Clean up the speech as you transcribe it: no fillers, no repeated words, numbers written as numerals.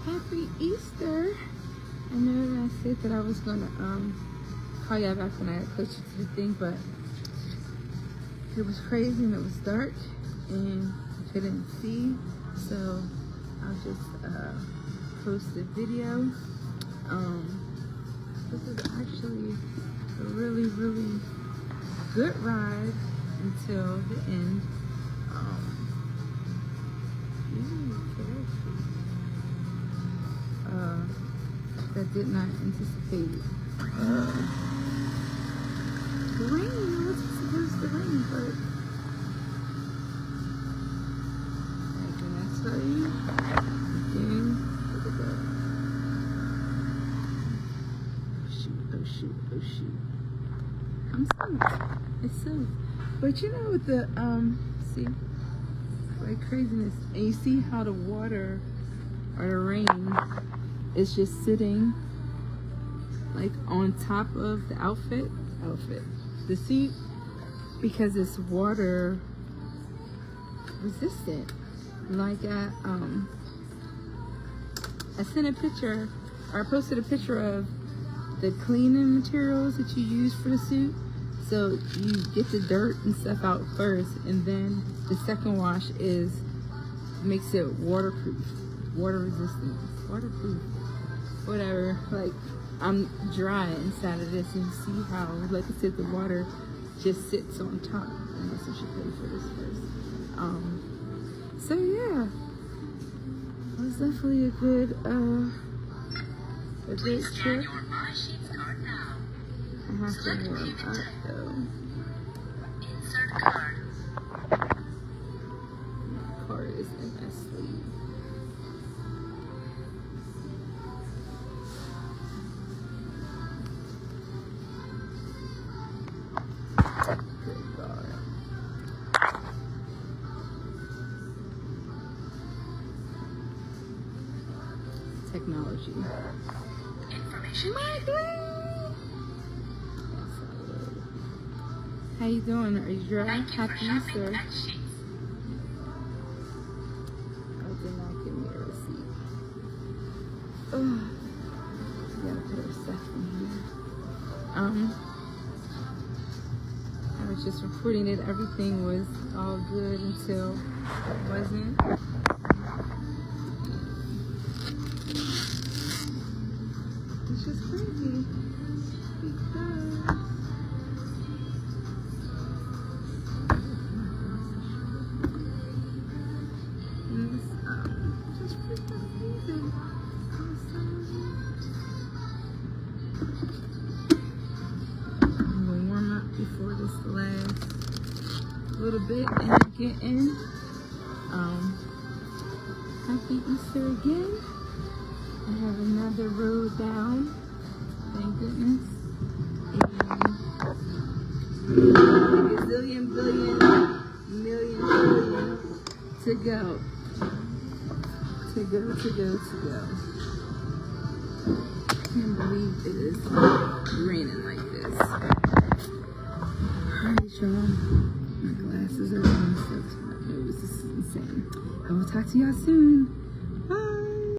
Happy Easter. I know that I said that I was gonna call y'all back when I got closer to the thing, but it was crazy and it was dark and I couldn't see, so I'll just post the video. This is actually a really good ride until the end. That did not anticipate rain. It wasn't supposed to rain, but can I tell you again? Look at that. Oh shoot. I'm safe. It's safe. But you know, with the see, like craziness, and you see how the water or the rain is just sitting like on top of the outfit, the seat, because it's water resistant. Like I sent a picture, or I posted a picture of the cleaning materials that you use for the suit. So you get the dirt and stuff out first, and then the second wash makes it waterproof, water resistant, waterproof, whatever. Like, I'm dry inside of this, and you see how, like I said, the water just sits on top. I guess I should pay for this first. So yeah, it was definitely a good trip. I have to warm up though. Insert card. My card is in my sleeve. Good God. Technology. Information. How you doing? Are you dry? Happy Easter. Oh, did not give me a receipt. Oh, gotta put her stuff in here. I was just reporting that everything was all good until it wasn't. It's just crazy because I'm gonna warm up before this lasts a little bit and get in. Happy Easter again. I have another road down, thank goodness. And a gazillion, billion, million, billion to go. Can't believe it is raining like this. Alright, y'all. My glasses are on, so my nose. This is insane. I will talk to y'all soon.